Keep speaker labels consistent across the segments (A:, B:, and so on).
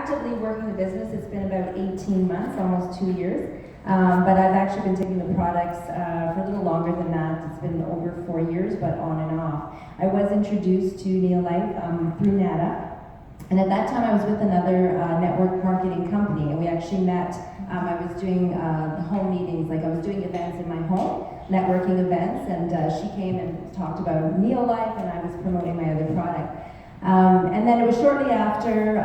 A: actively working the business, it's been about 18 months, almost 2 years. But I've actually been taking the products for a little longer than that. It's been over 4 years, but on and off. I was introduced to Neolife through NADA. And at that time, I was with another network marketing company, and we actually met. I was doing home meetings, like I was doing events in my home, networking events, and she came and talked about Neolife, and I was promoting my other product. And then it was shortly after,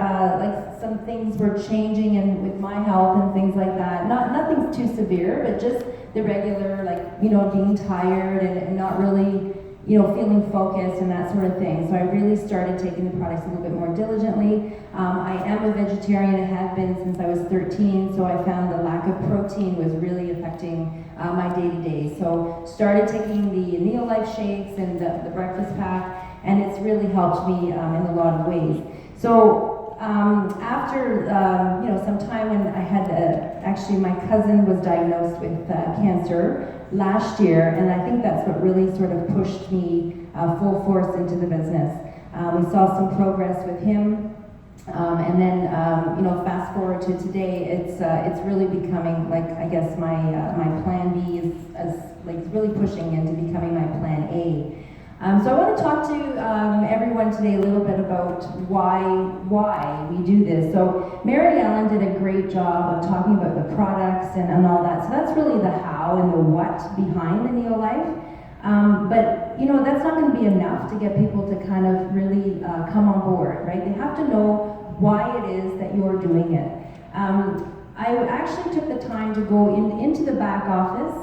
A: like some things were changing, and with my health and things like that. Nothing too severe, but just the regular, like being tired and not really. Feeling focused and that sort of thing. So I really started taking the products a little bit more diligently. I am a vegetarian and have been since I was 13, so I found the lack of protein was really affecting my day-to-day. So started taking the Neolife shakes and the breakfast pack, and it's really helped me in a lot of ways. So after some time when I had actually my cousin was diagnosed with cancer last year, and I think that's what really sort of pushed me full force into the business. We saw some progress with him, and then fast forward to today, it's really becoming like I guess my plan B is like really pushing into becoming my plan A. So I want to talk to everyone today a little bit about why we do this. So Mary Ellen did a great job of talking about the products and all that. So that's really the how and the what behind the Neolife. But that's not going to be enough to get people to kind of really come on board, right? They have to know why it is that you're doing it. I actually took the time to go into the back office.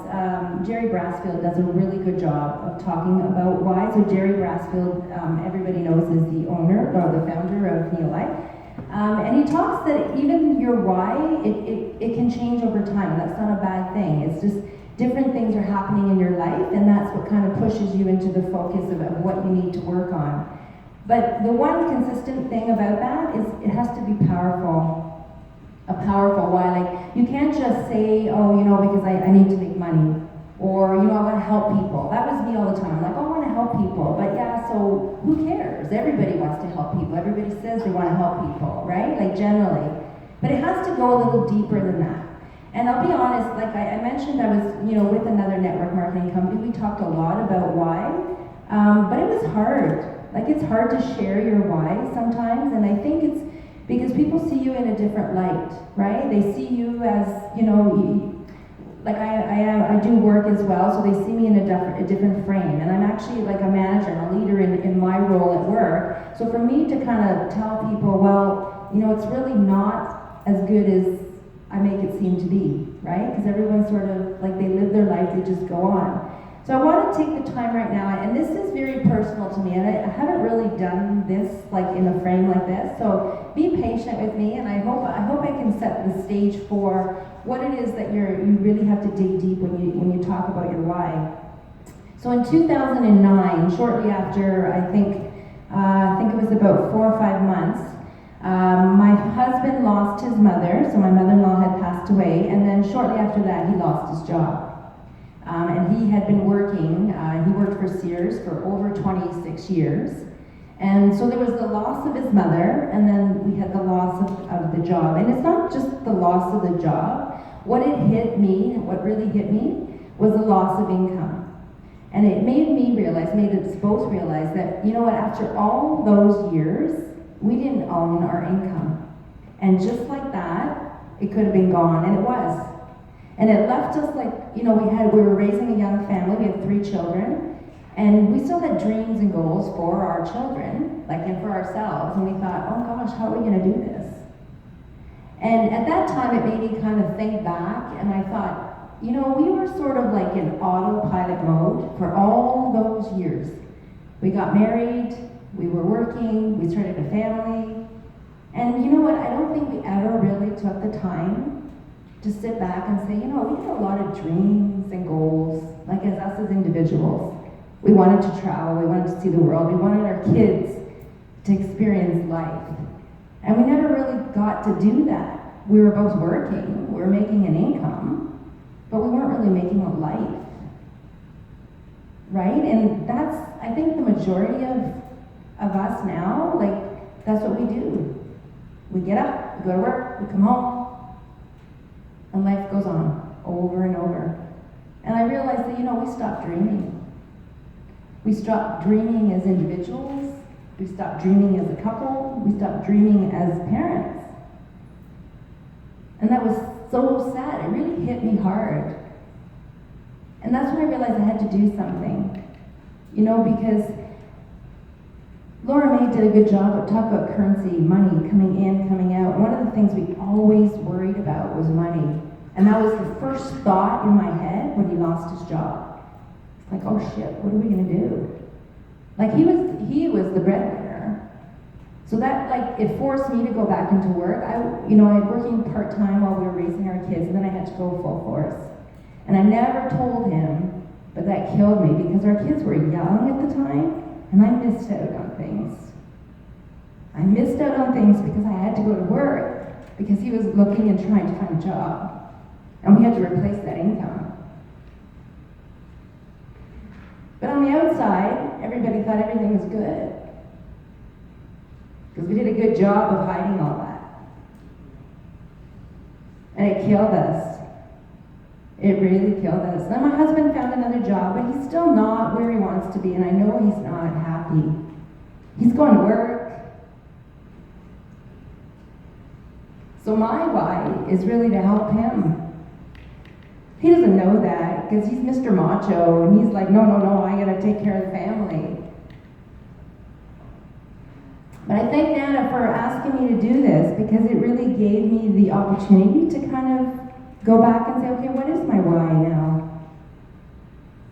A: Jerry Brassfield does a really good job of talking about why. So Jerry Brassfield, everybody knows, is the owner or the founder of Neolife. And he talks that even your why, it can change over time, and that's not a bad thing. It's just different things are happening in your life, and that's what kind of pushes you into the focus of what you need to work on. But the one consistent thing about that is it has to be powerful. A powerful why. Like, you can't just say, oh, because I need to make money, or I want to help people. That was me all the time. I'm like, oh, I want to help people, but yeah, so who cares? Everybody wants to help people. Everybody says they want to help people, right? Like, generally. But it has to go a little deeper than that. And I'll be honest, like I mentioned, I was with another network marketing company. We talked a lot about why, but it was hard. Like, it's hard to share your why sometimes, and I think it's because people see you in a different light, right? They see you as, like I do work as well, so they see me in a different frame. And I'm actually like a manager and a leader in my role at work. So for me to kind of tell people, well, it's really not as good as I make it seem to be, right? Because everyone's sort of, like, they live their life, they just go on. So I want to take the time right now, and this is very personal to me, and I haven't really done this like in a frame like this, so be patient with me, and I hope I can set the stage for what it is that you really have to dig deep when you talk about your why. So in 2009, shortly after, I think it was about 4 or 5 months, my husband lost his mother, so my mother-in-law had passed away, and then shortly after that, he lost his job. And he had been working, he worked for Sears for over 26 years. And so there was the loss of his mother, and then we had the loss of the job. And it's not just the loss of the job. What really hit me, was the loss of income. And it made us both realize that, after all those years, we didn't own our income. And just like that, it could have been gone, and it was. And it left us like, we were raising a young family, we had 3 children, and we still had dreams and goals for our children, and for ourselves, and we thought, oh gosh, how are we gonna do this? And at that time, it made me kind of think back, and I thought, we were sort of like in autopilot mode for all those years. We got married, we were working, we started a family, and you know what, I don't think we ever really took the time to sit back and say, we had a lot of dreams and goals, like as us as individuals. We wanted to travel, we wanted to see the world, we wanted our kids to experience life. And we never really got to do that. We were both working, we were making an income, but we weren't really making a life. Right? And that's, I think, the majority of us now, that's what we do. We get up, we go to work, we come home, and life goes on over and over. And I realized that, we stopped dreaming. We stopped dreaming as individuals. We stopped dreaming as a couple. We stopped dreaming as parents. And that was so sad. It really hit me hard. And that's when I realized I had to do something. Because Laura May did a good job of talking about currency, money, coming in, coming out. One of the things we always worried about was money. And that was the first thought in my head when he lost his job. It's like, oh shit, what are we gonna do? Like he was the breadwinner. So that it forced me to go back into work. I had working part-time while we were raising our kids, and then I had to go full force. And I never told him, but that killed me because our kids were young at the time, and I missed out on things. I missed out on things because I had to go to work because he was looking and trying to find a job. And we had to replace that income. But on the outside, everybody thought everything was good. Because we did a good job of hiding all that. And it killed us. It really killed us. Then my husband found another job, but he's still not where he wants to be, and I know he's not happy. He's going to work. So my why is really to help him. He doesn't know that because he's Mr. Macho and he's like, no, I gotta take care of the family. But I thank Nana for asking me to do this because it really gave me the opportunity to kind of go back and say, okay, what is my why now?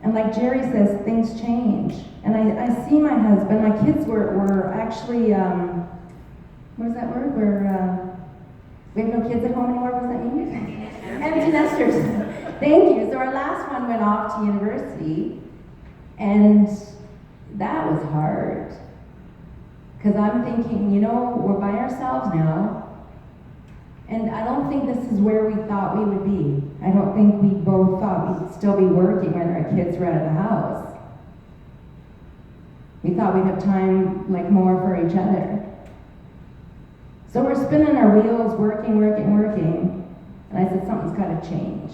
A: And like Jerry says, things change. And I see my husband, my kids were actually, what is that word? We have no kids at home anymore, what does that mean? Empty nesters. Thank you. So our last one went off to university, and that was hard. Because I'm thinking, we're by ourselves now, and I don't think this is where we thought we would be. I don't think we both thought we'd still be working when our kids were out of the house. We thought we'd have time, more for each other. So we're spinning our wheels, working, and I said, something's got to change.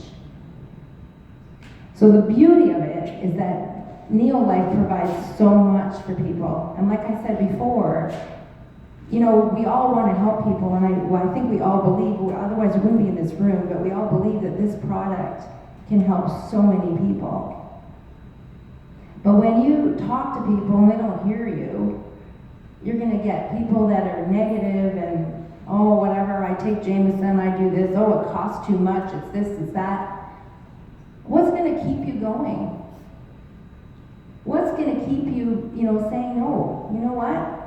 A: So the beauty of it is that Neo Life provides so much for people. And like I said before, we all want to help people, and I think we all believe, otherwise we wouldn't be in this room, but we all believe that this product can help so many people. But when you talk to people and they don't hear you, you're going to get people that are negative and, oh, whatever, I take Jameson, I do this, oh, it costs too much, it's this, it's that. What's going to keep you going? What's going to keep you, saying no? You know what?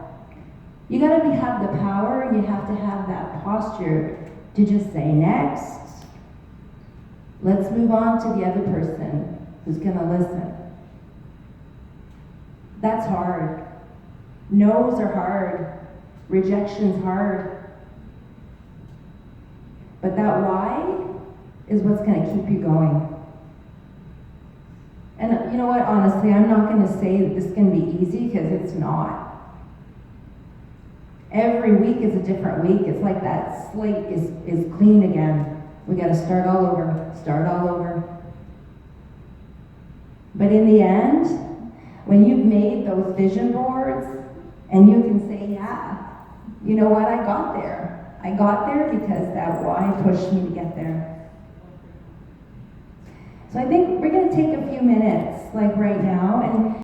A: You got to have the power, and you have to have that posture to just say, next. Let's move on to the other person who's going to listen. That's hard. No's are hard. Rejection's hard. But that why is what's going to keep you going. And you know what, honestly, I'm not going to say that this is going to be easy, because it's not. Every week is a different week. It's like that slate is clean again. We got to start all over. But in the end, when you've made those vision boards and you can say, yeah, you know what, I got there. I got there because that why pushed me to get there. So I think we're going to take a few minutes, right now, and